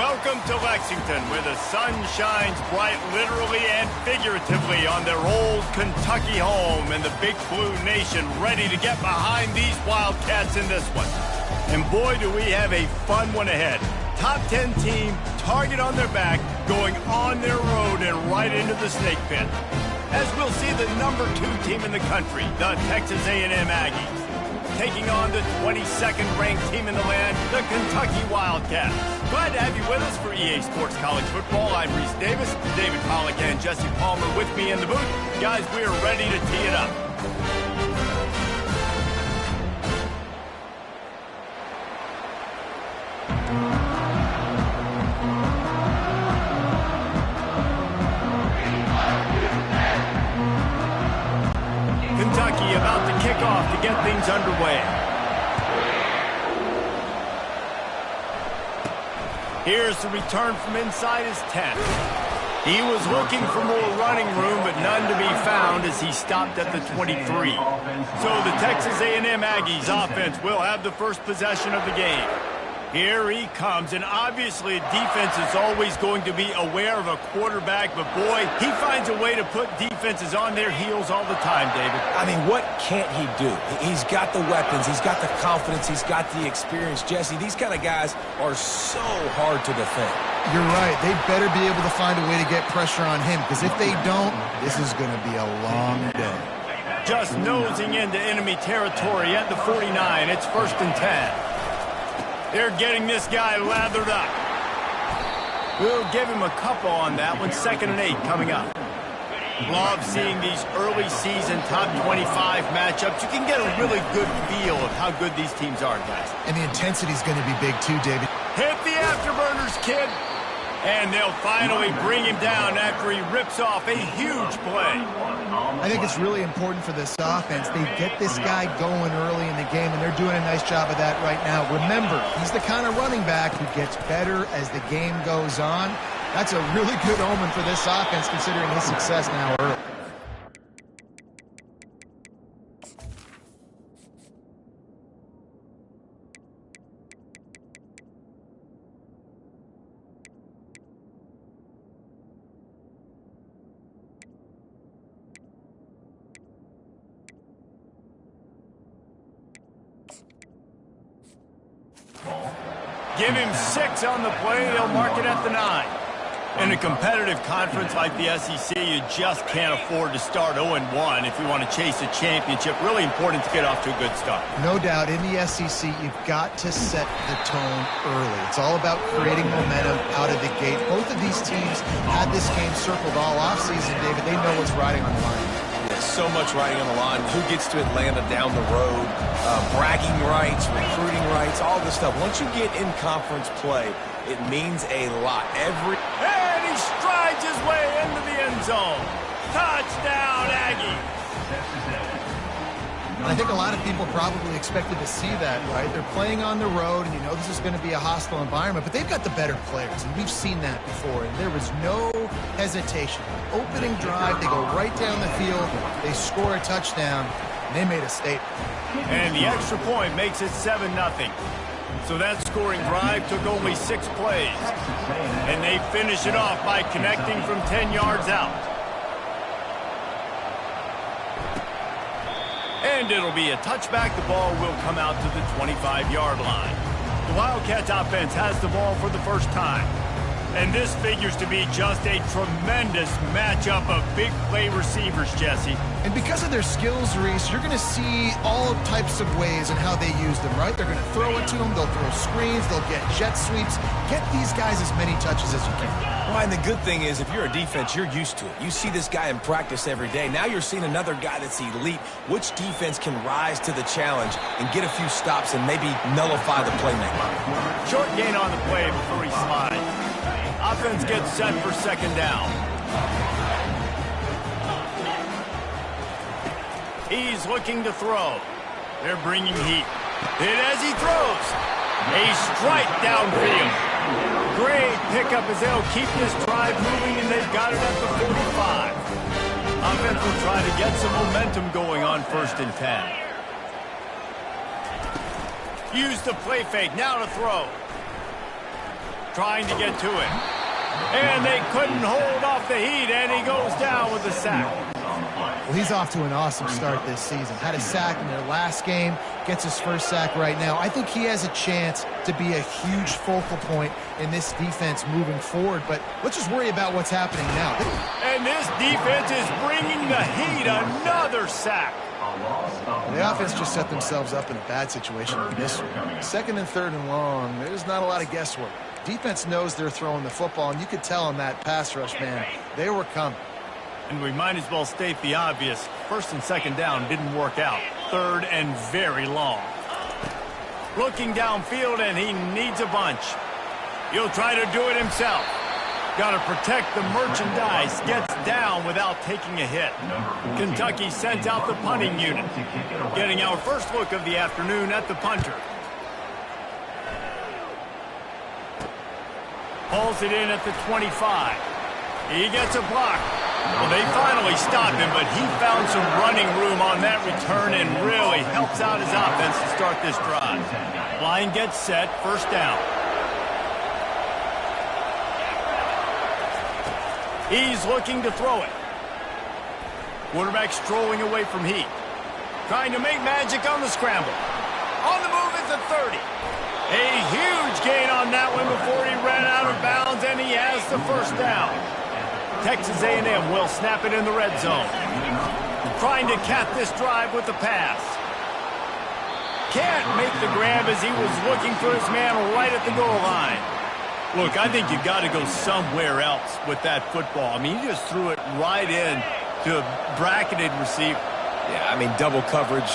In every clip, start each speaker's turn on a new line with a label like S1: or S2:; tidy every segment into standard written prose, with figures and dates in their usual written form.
S1: Welcome to Lexington, where the sun shines bright literally and figuratively on their old Kentucky home, and the Big Blue Nation ready to get behind these Wildcats in this one. And boy, do we have a fun one ahead. Top 10 team, target on their back, going on their road and right into the snake pit. As we'll see the number 2 team in the country, the Texas A&M Aggies, taking on the 22nd ranked team in the land, the Kentucky Wildcats. Glad to have you with us for EA Sports College Football. I'm Reese Davis, David Pollack and Jesse Palmer with me in the booth. Guys, we are ready to tee it up. Kentucky about to kick off to get things underway. Here's the return from inside his 10. He was looking for more running room, but none to be found as he stopped at the 23. So the Texas A&M Aggies offense will have the first possession of the game. Here he comes, and obviously defense is always going to be aware of a quarterback, but boy, he finds a way to put defenses on their heels all the time, David.
S2: I mean, what can't he do? He's got the weapons, he's got the confidence, he's got the experience. Jesse, these kind of guys are so hard to defend.
S3: You're right. They better be able to find a way to get pressure on him, because if they don't, this is going to be a long day.
S1: Just nosing into enemy territory at the 49. It's 1st and 10. They're getting this guy lathered up. We'll give him a couple on that one. 2nd and 8 coming up. Love seeing these early season top 25 matchups. You can get a really good feel of how good these teams are, guys.
S3: And the intensity is going to be big too, David.
S1: Hit the afterburners, kid. And they'll finally bring him down after he rips off a huge play.
S3: I think it's really important for this offense. They get this guy going early in the game, and they're doing a nice job of that right now. Remember, he's the kind of running back who gets better as the game goes on. That's a really good omen for this offense, considering his success now early.
S1: Give him 6 on the play. They'll mark it at the 9. In a competitive conference like the SEC, you just can't afford to start 0-1 if you want to chase a championship. Really important to get off to a good start.
S3: No doubt, in the SEC, you've got to set the tone early. It's all about creating momentum out of the gate. Both of these teams had this game circled all offseason, David. They know what's riding on the line.
S2: So much riding on the line. Who gets to Atlanta down the road? Bragging rights, recruiting rights, all this stuff. Once you get in conference play, it means a lot.
S1: And he strides his way into the end zone. Touchdown, Aggie.
S3: I think a lot of people probably expected to see that, right? They're playing on the road, and you know this is going to be a hostile environment, but they've got the better players, and we've seen that before, and there was no hesitation. Opening drive, they go right down the field, they score a touchdown, and they made a statement.
S1: And the extra point makes it 7-0. So that scoring drive took only 6 plays, and they finish it off by connecting from 10 yards out. And it'll be a touchback. The ball will come out to the 25-yard line. The Wildcats offense has the ball for the first time. And this figures to be just a tremendous matchup of big play receivers, Jesse.
S3: And because of their skills, Reese, you're going to see all types of ways in how they use them, right? They're going to throw it to them, they'll throw screens, they'll get jet sweeps. Get these guys as many touches as you can.
S2: Well, and the good thing is, if you're a defense, you're used to it. You see this guy in practice every day. Now you're seeing another guy that's elite. Which defense can rise to the challenge and get a few stops and maybe nullify the playmaker?
S1: Short gain on the play before he slides. Offense gets set for 2nd down. He's looking to throw. They're bringing heat. Hit as he throws. A strike downfield. Great pickup as they'll keep this drive moving, and they've got it at the 45. Offense will try to get some momentum going on 1st and 10. Use the play fake. Now to throw. trying to get to it. And they couldn't hold off the heat, and he goes down with a sack.
S3: Well, he's off to an awesome start this season. Had a sack in their last game, gets his first sack right now. I think he has a chance to be a huge focal point in this defense moving forward, but let's just worry about what's happening now.
S1: And this defense is bringing the heat. Another sack.
S3: The offense just set themselves up in a bad situation in this one. Second and third and long, there's not a lot of guesswork. Defense knows they're throwing the football, and you could tell on that pass rush, man, they were coming.
S1: And we might as well state the obvious. First and second down didn't work out. Third and very long. Looking downfield, and he needs a bunch. He'll try to do it himself. Got to protect the merchandise. Gets down without taking a hit. Kentucky sends out the punting unit. Getting our first look of the afternoon at the punter. Pulls it in at the 25. He gets a block. Well, they finally stopped him, but he found some running room on that return and really helps out his offense to start this drive. Line gets set, first down. He's looking to throw it. Quarterback strolling away from heat. Trying to make magic on the scramble. On the move at the 30. A huge gain on that one before he ran out of bounds, and he has the first down. Texas A&M will snap it in the red zone. Trying to cap this drive with the pass. Can't make the grab as he was looking for his man right at the goal line. Look, I think you've got to go somewhere else with that football. I mean, he just threw it right in to a bracketed receiver.
S2: Yeah, I mean, double coverage,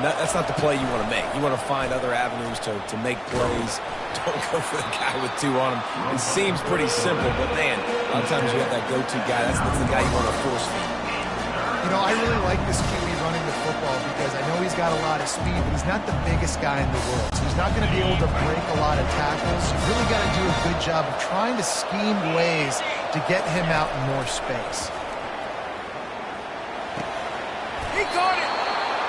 S2: that's not the play you want to make. You want to find other avenues to make plays. Don't go for the guy with two on him. It seems pretty simple, but, man, a lot of times you have that go-to guy. That's the guy you want to force feed.
S3: You know, I really like this QB running the football because I know he's got a lot of speed, but he's not the biggest guy in the world. So he's not going to be able to break a lot of tackles. You really got to do a good job of trying to scheme ways to get him out in more space.
S1: He caught it.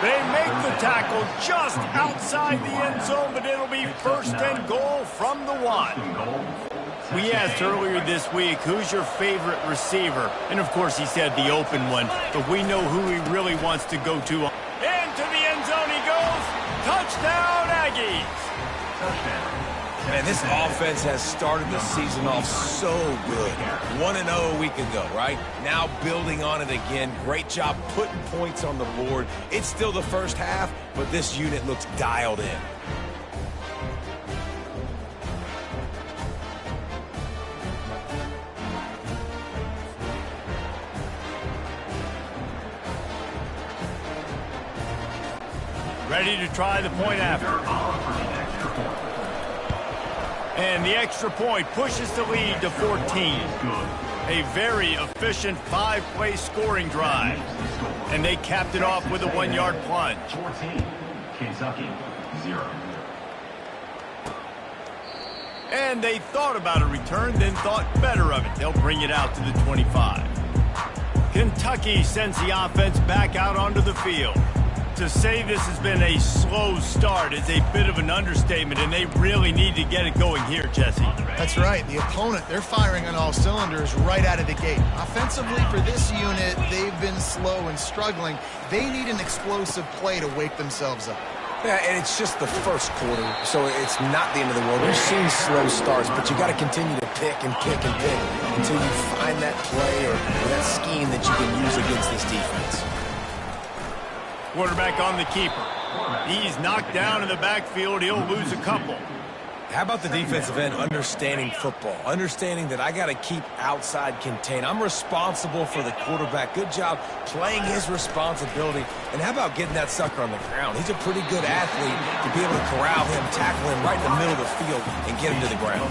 S1: They make the tackle just outside the end zone, but it'll be first and goal from the 1. We asked earlier this week, who's your favorite receiver? And, of course, he said the open one, but we know who he really wants to go to. Into the end zone he goes. Touchdown, Aggies.
S2: Man, this offense has started the season off so good. 1-0 a week ago, right? Now building on it again. Great job putting points on the board. It's still the first half, but this unit looks dialed in.
S1: Ready to try the point after. And the extra point pushes the lead to 14. A very efficient 5-play scoring drive. And they capped it off with a 1-yard plunge.
S4: 14, Kentucky, 0.
S1: And they thought about a return, then thought better of it. They'll bring it out to the 25. Kentucky sends the offense back out onto the field. To say this has been a slow start is a bit of an understatement, and they really need to get it going here, Jesse.
S3: That's right. The opponent, they're firing on all cylinders right out of the gate. Offensively, for this unit, they've been slow and struggling. They need an explosive play to wake themselves up.
S2: Yeah, and it's just the first quarter, so it's not the end of the world. We've seen slow starts, but you got to continue to pick and pick and pick until you find that play or that scheme that you can use against this defense.
S1: Quarterback on the keeper. He's knocked down in the backfield. He'll lose a couple.
S2: How about the defensive end understanding football? Understanding that I got to keep outside contained. I'm responsible for the quarterback. Good job playing his responsibility. And how about getting that sucker on the ground? He's a pretty good athlete to be able to corral him, tackle him right in the middle of the field, and get him to the ground.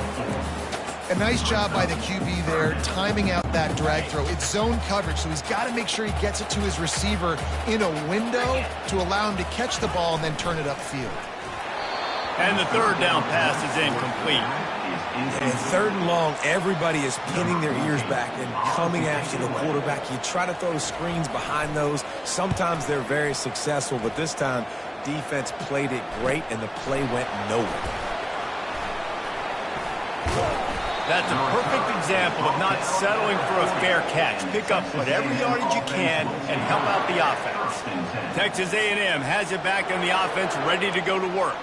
S3: A nice job by the QB there, timing out that drag throw. It's zone coverage, so he's got to make sure he gets it to his receiver in a window to allow him to catch the ball and then turn it upfield.
S1: And the third down pass is incomplete.
S2: And third and long, everybody is pinning their ears back and coming after the quarterback. You try to throw screens behind those. Sometimes they're very successful, but this time, defense played it great, and the play went nowhere.
S1: That's a perfect example of not settling for a fair catch. Pick up whatever yardage you can and help out the offense. Texas A&M has it back in the offense, ready to go to work.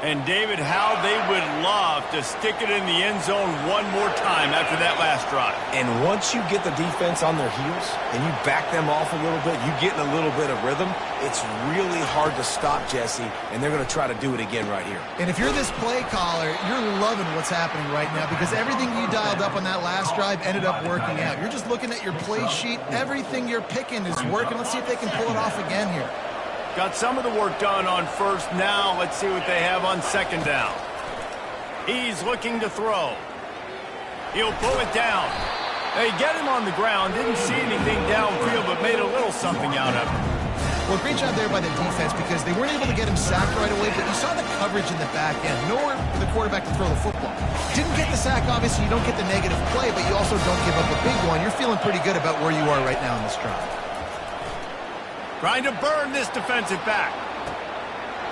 S1: And, David, how they would love to stick it in the end zone one more time after that last drive.
S2: And once you get the defense on their heels and you back them off a little bit, you get in a little bit of rhythm, it's really hard to stop, Jesse, and they're going to try to do it again right here.
S3: And if you're this play caller, you're loving what's happening right now because everything you dialed up on that last drive ended up working out. You're just looking at your play sheet. Everything you're picking is working. Let's see if they can pull it off again here.
S1: Got some of the work done on first. Now let's see what they have on second down. He's looking to throw. He'll pull it down. They get him on the ground. Didn't see anything downfield, but made a little something out of it.
S3: Well, great job there by the defense because they weren't able to get him sacked right away, but you saw the coverage in the back end. Nowhere for the quarterback to throw the football. Didn't get the sack, obviously. You don't get the negative play, but you also don't give up a big one. You're feeling pretty good about where you are right now in this drive.
S1: Trying to burn this defensive back.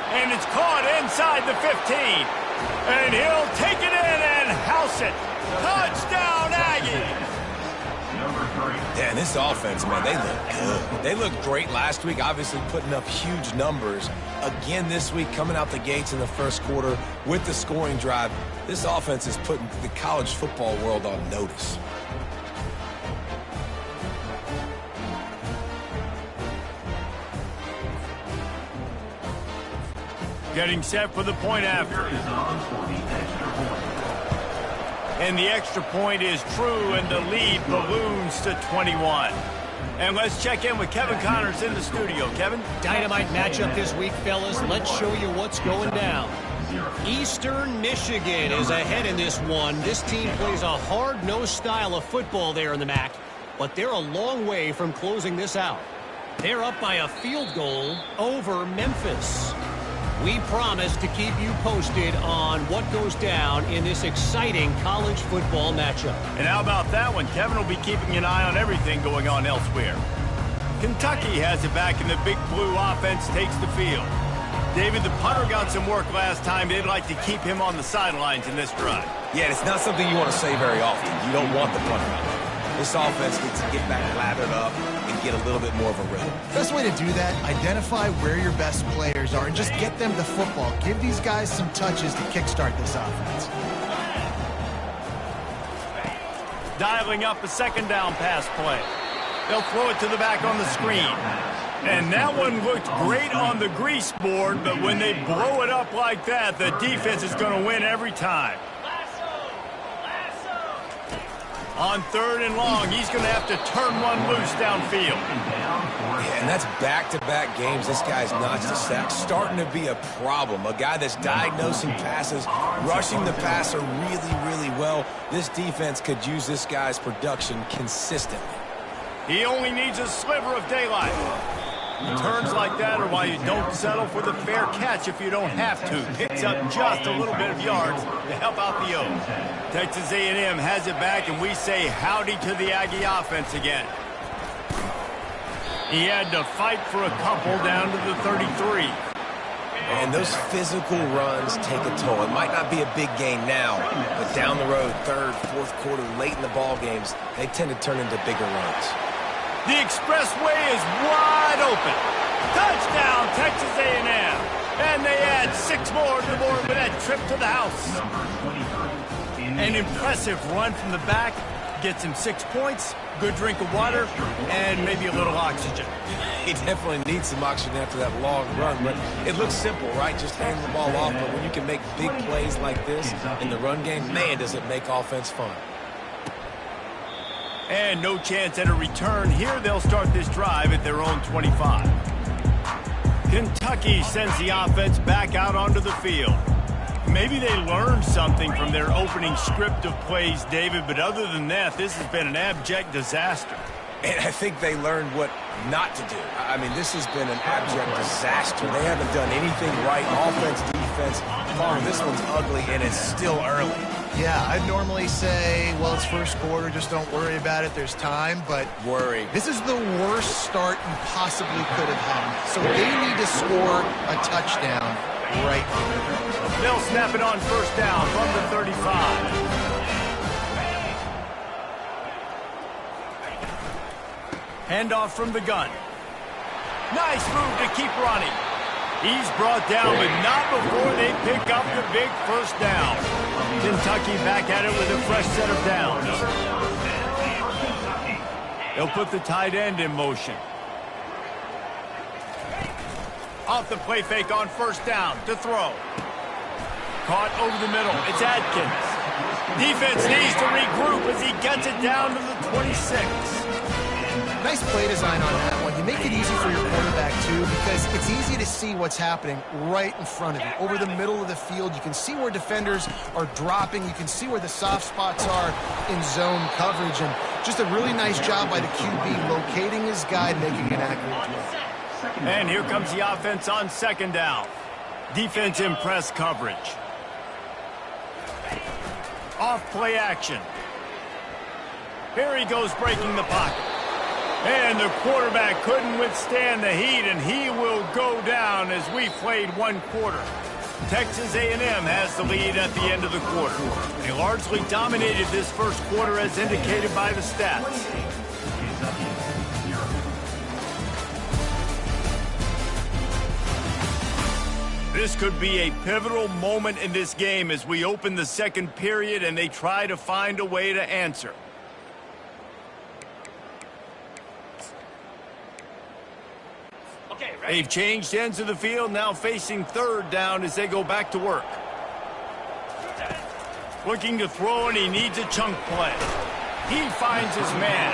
S1: And it's caught inside the 15. And he'll take it in and house it. Touchdown, Aggies!
S2: Yeah, and this offense, man, they look good. They looked great last week, obviously putting up huge numbers. Again this week, coming out the gates in the first quarter with the scoring drive. This offense is putting the college football world on notice.
S1: Getting set for the point after. And the extra point is true, and the lead balloons to 21. And let's check in with Kevin Connors in the studio. Kevin?
S5: Dynamite matchup this week, fellas. Let's show you what's going down. Eastern Michigan is ahead in this one. This team plays a hard-nosed style of football there in the MAC, but they're a long way from closing this out. They're up by a field goal over Memphis. We promise to keep you posted on what goes down in this exciting college football matchup.
S1: And how about that one? Kevin will be keeping an eye on everything going on elsewhere. Kentucky has it back, and the Big Blue offense takes the field. David, the punter got some work last time. They'd like to keep him on the sidelines in this drive.
S2: Yeah, it's not something you want to say very often. You don't want the punter out there. This offense needs to get back lathered up and get a little bit more of a rhythm.
S3: Best way to do that, identify where your best players are and just get them the football. Give these guys some touches to kickstart this offense.
S1: Dialing up a second down pass play. They'll throw it to the back on the screen. And that one looked great on the grease board, but when they blow it up like that, the defense is going to win every time. On third and long, he's going to have to turn one loose downfield.
S2: Yeah, and that's back-to-back games. This guy's notched a sack, starting to be a problem. A guy that's diagnosing passes, rushing the passer really, really well. This defense could use this guy's production consistently.
S1: He only needs a sliver of daylight. Turns like that are why you don't settle for the fair catch if you don't have to. Picks up just a little bit of yards to help out the O's. Texas A&M has it back, and we say howdy to the Aggie offense again. He had to fight for a couple down to the 33.
S2: And those physical runs take a toll. It might not be a big gain now, but down the road, third, fourth quarter, late in the ball games, they tend to turn into bigger runs.
S1: The expressway is wide open. Touchdown, Texas A&M. And they add 6 more to the board with that trip to the house. An impressive run from the back. Gets him 6 points, good drink of water, and maybe a little oxygen.
S2: He definitely needs some oxygen after that long run, but it looks simple, right? Just hand the ball off, but when you can make big plays like this in the run game, man, does it make offense fun.
S1: And no chance at a return. Here they'll start this drive at their own 25. Kentucky sends the offense back out onto the field. Maybe they learned something from their opening script of plays, David, but other than that, this has been an abject disaster.
S2: And I think they learned what not to do. I mean, this has been an abject disaster. They haven't done anything right, offense, defense. This one's ugly, and it's still early.
S3: Yeah, I'd normally say, well, it's first quarter, just don't worry about it, there's time, but
S2: worry.
S3: This is the worst start you possibly could have had. So they need to score a touchdown right now.
S1: They'll snap it on first down from the 35. Handoff from the gun. Nice move to keep running. He's brought down, but not before they pick up the big first down. Kentucky back at it with a fresh set of downs. They'll put the tight end in motion. Off the play fake on first down to throw. Caught over the middle. It's Adkins. Defense needs to regroup as he gets it down to the 26.
S3: Nice play design on that one. You make it easy for your quarterback, too, because it's easy to see what's happening right in front of you. Over the middle of the field, you can see where defenders are dropping. You can see where the soft spots are in zone coverage. And just a really nice job by the QB locating his guy, making an accurate throw.
S1: And here comes the offense on second down. Defense in press coverage. Off play action. Here he goes breaking the pocket. And the quarterback couldn't withstand the heat, and he will go down as we played one quarter. Texas A&M has the lead at the end of the quarter. They largely dominated this first quarter as indicated by the stats. This could be a pivotal moment in this game as we open the second period and they try to find a way to answer. They've changed ends of the field, now facing third down as they go back to work. Looking to throw, and he needs a chunk play. He finds his man,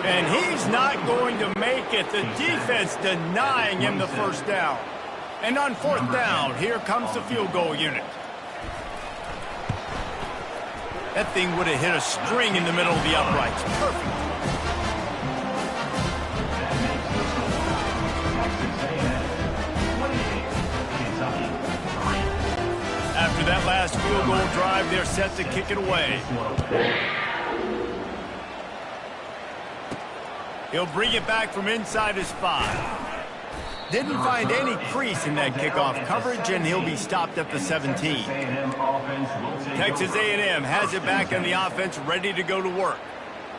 S1: and he's not going to make it. The defense denying him the first down. And on fourth down, here comes the field goal unit. That thing would have hit a string in the middle of the uprights. Perfect. After that last field goal drive, they're set to kick it away. He'll bring it back from inside his 5. Didn't find any crease in that kickoff coverage, and he'll be stopped at the 17. Texas A&M has it back on the offense, ready to go to work.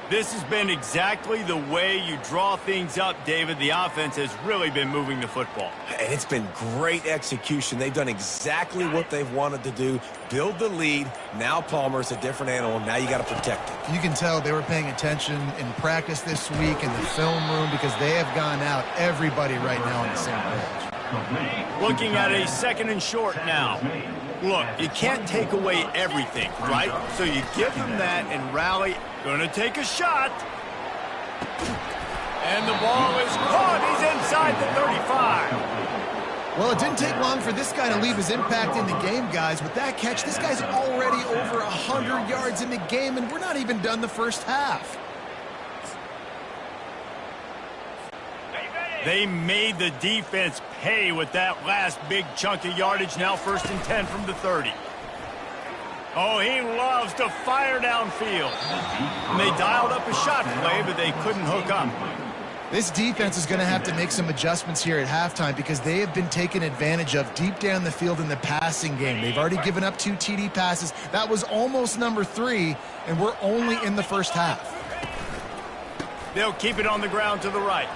S1: This has been exactly the way you draw things up, David. The offense has really been moving the football.
S2: And it's been great execution. They've done exactly what they've wanted to do. Build the lead. Now Palmer's a different animal. Now you got to protect it.
S3: You can tell they were paying attention in practice this week in the film room because they have gone out, everybody right now on the same page.
S1: Looking at a second and short now. Look, you can't take away everything, right? So you give them that and rally. Gonna take a shot. And the ball is caught. He's inside the 35.
S3: Well, it didn't take long for this guy to leave his impact in the game, guys. With that catch, this guy's already over 100 yards in the game, and we're not even done the first half.
S1: They made the defense pay with that last big chunk of yardage. Now 1st and 10 from the 30. Oh, he loves to fire downfield. And they dialed up a shot play, but they couldn't hook up.
S3: This defense is going to have to make some adjustments here at halftime because they have been taken advantage of deep down the field in the passing game. They've already given up 2 TD passes. That was almost number 3, and we're only in the first half.
S1: They'll keep it on the ground to the right.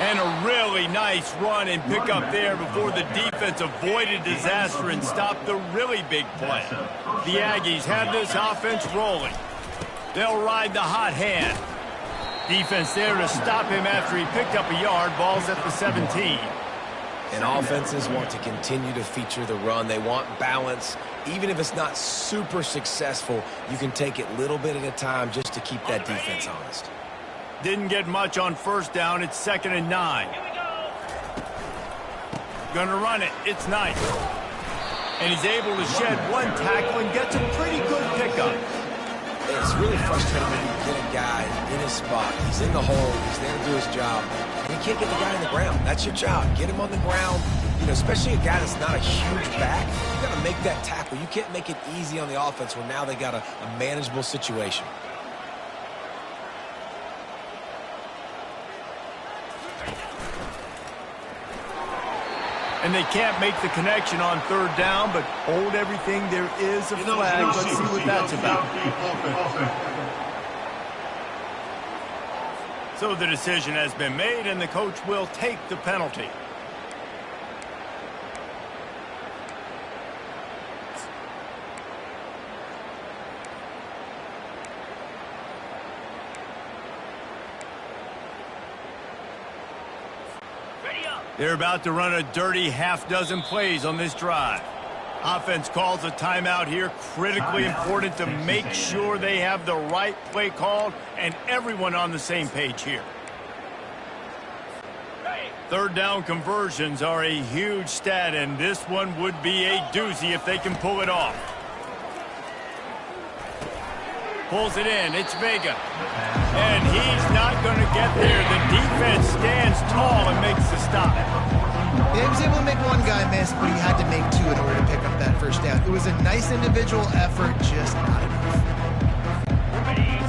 S1: And a really nice run and pick up there before the defense avoided disaster and stopped the really big play. The Aggies have this offense rolling. They'll ride the hot hand. Defense there to stop him after he picked up a yard. Ball's at the 17.
S2: And offenses want to continue to feature the run. They want balance. Even if it's not super successful, you can take it little bit at a time just to keep that defense honest.
S1: Didn't get much on first down. It's 2nd and 9. Gonna run it. It's nice. And he's able to shed one tackle and gets a pretty good pickup.
S2: It's really frustrating when you get a guy in his spot. He's in the hole. He's there to do his job. And you can't get the guy on the ground. That's your job. Get him on the ground. You know, especially a guy that's not a huge back. You got to make that tackle. You can't make it easy on the offense where now they got a manageable situation.
S1: And they can't make the connection on 3rd down, but hold everything. There is a flag. Let's see what that's about. So the decision has been made, and the coach will take the penalty. They're about to run a dirty half-dozen plays on this drive. Offense calls a timeout here. Critically important to make sure they have the right play called and everyone on the same page here. Third down conversions are a huge stat, and this one would be a doozy if they can pull it off. Pulls it in. It's Vega. And he's not going to get there. The defense stands tall and makes the stop.
S3: Yeah, he was able to make one guy miss, but he had to make two in order to pick up that first down. It was a nice individual effort, just not enough.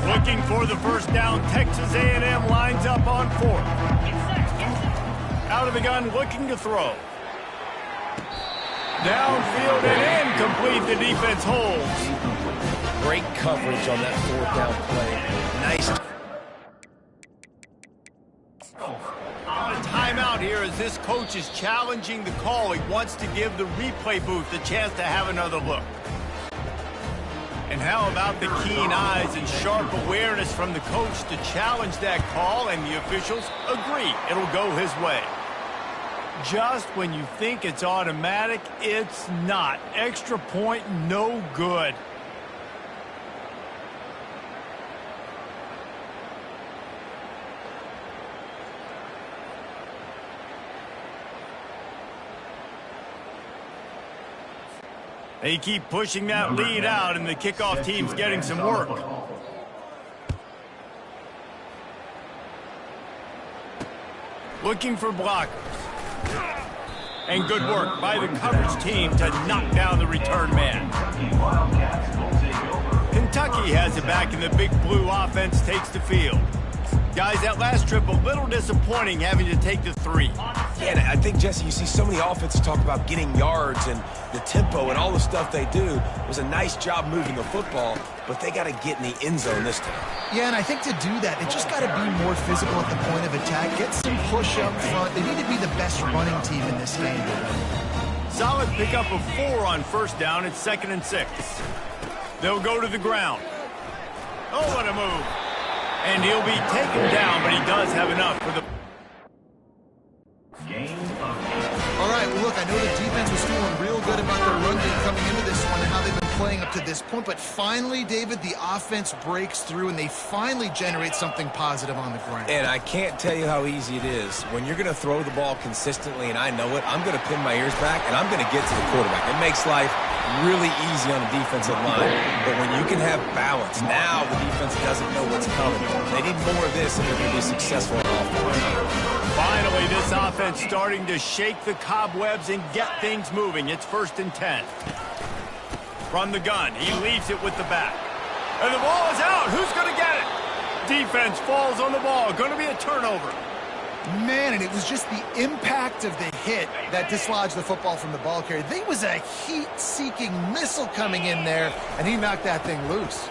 S1: Looking for the first down, Texas A&M lines up on fourth. Out of the gun, looking to throw. Downfield and incomplete. The defense holds.
S2: Great coverage on that fourth down play. Nice.
S1: A timeout here as this coach is challenging the call. He wants to give the replay booth a chance to have another look. And how about the keen eyes and sharp awareness from the coach to challenge that call, and the officials agree it'll go his way. Just when you think it's automatic, it's not. Extra point, no good. They keep pushing that lead out, and the kickoff team's getting some work. Looking for blockers. And good work by the coverage team to knock down the return man. Kentucky has it back, and the Big Blue offense takes the field. Guys, that last trip a little disappointing, having to take the 3.
S2: Yeah, and I think, Jesse, you see so many offenses talk about getting yards and the tempo and all the stuff they do. It was a nice job moving the football, but they got to get in the end zone this time.
S3: Yeah, and I think to do that, they just got to be more physical at the point of attack. Get some push up front. They need to be the best running team in this game.
S1: Solid pickup of 4 on first down. It's 2nd and 6. They'll go to the ground. Oh, what a move. And he'll be taken down, but he does have enough for the...
S3: All right, well, look, I know the defense was feeling real good about their run game coming into this one and how they've been playing up to this point, but finally, David, the offense breaks through and they finally generate something positive on the ground.
S2: And I can't tell you how easy it is. When you're going to throw the ball consistently, and I know it, I'm going to pin my ears back, and I'm going to get to the quarterback. It makes life really easy on the defensive line, but when you can have balance, now the defense doesn't know what's coming. They need more of this if they're going to be successful on offense.
S1: Finally, this offense starting to shake the cobwebs and get things moving. It's 1st and 10. From the gun, he leaves it with the back. And the ball is out. Who's going to get it? Defense falls on the ball. Going to be a turnover.
S3: Man, and it was just the impact of the hit that dislodged the football from the ball carrier. There was a heat-seeking missile coming in there, and he knocked that thing loose.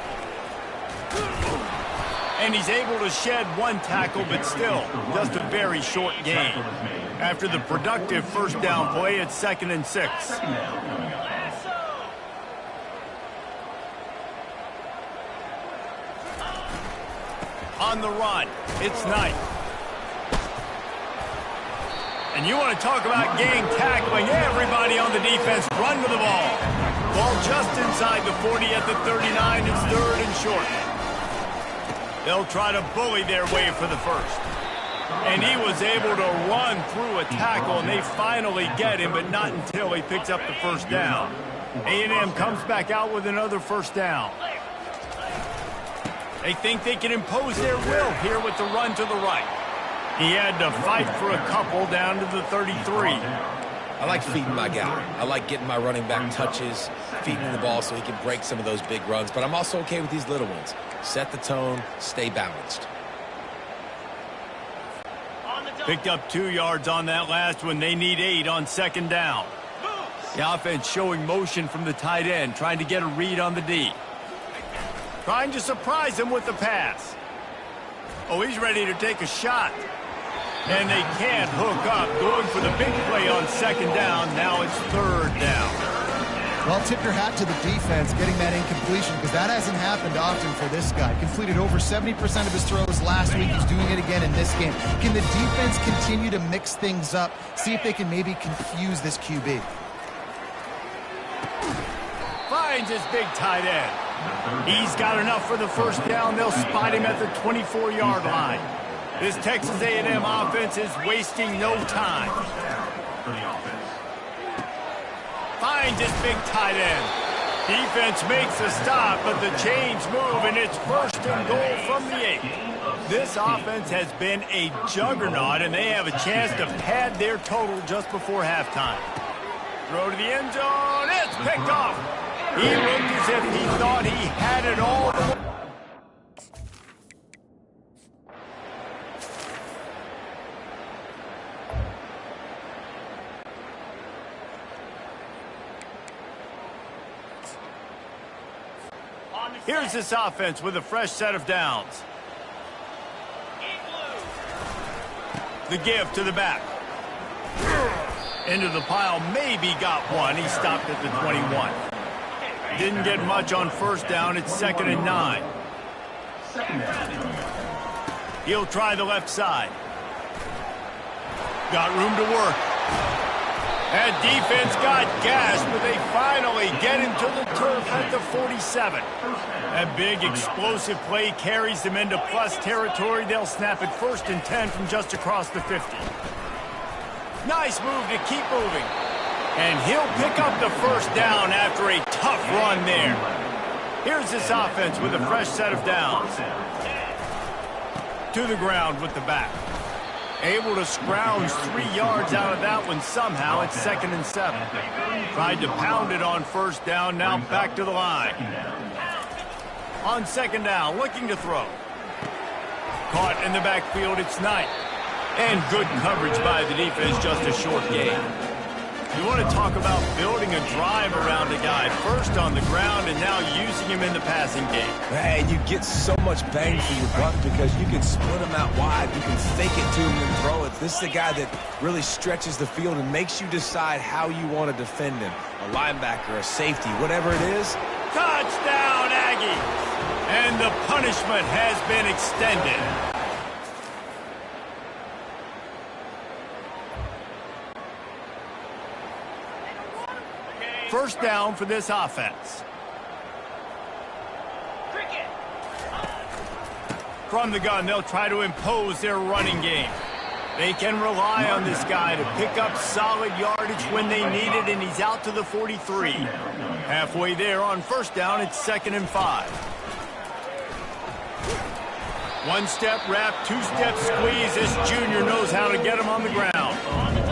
S1: And he's able to shed 1 tackle, but still just a very short gain. After the productive first down play, it's 2nd and 6. On the run, it's Knight. And you want to talk about gang tackling. Everybody on the defense run to the ball. Ball just inside the 40 at the 39. It's 3rd and short. They'll try to bully their way for the first. And he was able to run through a tackle, and they finally get him, but not until he picks up the first down. A&M comes back out with another first down. They think they can impose their will here with the run to the right. He had to fight for a couple down to the 33.
S2: I like feeding my guy. I like getting my running back touches, feeding the ball so he can break some of those big runs. But I'm also okay with these little ones. Set the tone, stay balanced.
S1: Picked up 2 yards on that last one. They need 8 on 2nd down. The offense showing motion from the tight end, trying to get a read on the D. Trying to surprise him with the pass. Oh, he's ready to take a shot. And they can't hook up. Going for the big play on second down. Now it's third down.
S3: Well, tip your hat to the defense getting that incompletion, because that hasn't happened often for this guy. Completed over 70% of his throws last week. He's doing it again in this game. Can the defense continue to mix things up? See if they can maybe confuse this QB.
S1: Finds his big tight end. He's got enough for the first down. They'll spot him at the 24-yard line. This Texas A&M offense is wasting no time. Finds his big tight end. Defense makes a stop, but the chains move, and it's first and goal from the 8. This offense has been a juggernaut, and they have a chance to pad their total just before halftime. Throw to the end zone. It's picked off. He looked as if he thought he had it all. Here's this offense with a fresh set of downs. The give to the back. Into the pile, maybe got one. He stopped at the 21. Didn't get much on first down. It's 2nd and 9. He'll try the left side. Got room to work. That defense got gashed, but they finally get him to the turf at the 47. That big explosive play carries them into plus territory. They'll snap it 1st and 10 from just across the 50. Nice move to keep moving. And he'll pick up the first down after a tough run there. Here's this offense with a fresh set of downs. To the ground with the back. Able to scrounge 3 yards out of that one somehow. It's 2nd and 7. Tried to pound it on first down. Now back to the line. On second down, looking to throw. Caught in the backfield. It's Knight. And good coverage by the defense. Just a short gain. You want to talk about building a drive around a guy. First on the ground and now using him in the passing game.
S2: And you get so much bang for your buck because you can split him out wide. You can fake it to him and throw it. This is a guy that really stretches the field and makes you decide how you want to defend him. A linebacker, a safety, whatever it is.
S1: Touchdown, Aggies! And the punishment has been extended. First down for this offense. From the gun, they'll try to impose their running game. They can rely on this guy to pick up solid yardage when they need it, and he's out to the 43. Halfway there on first down, it's 2nd and 5. One-step wrap, two-step squeeze. This junior knows how to get him on the ground.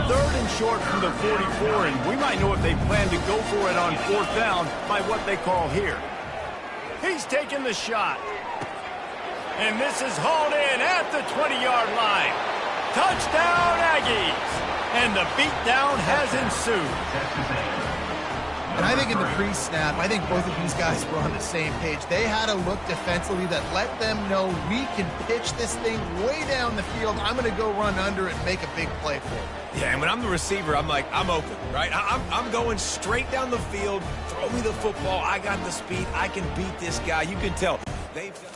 S1: 3rd and short from the 44, and we might know if they plan to go for it on 4th down by what they call here. He's taking the shot. And this is hauled in at the 20-yard line. Touchdown, Aggies! And the beatdown has ensued.
S3: And I think in the pre-snap, I think both of these guys were on the same page. They had a look defensively that let them know we can pitch this thing way down the field. I'm going to go run under it and make a big play for it.
S2: Yeah, and when I'm the receiver, I'm like, I'm open, right? I'm going straight down the field. Throw me the football. I got the speed. I can beat this guy. You can tell they've done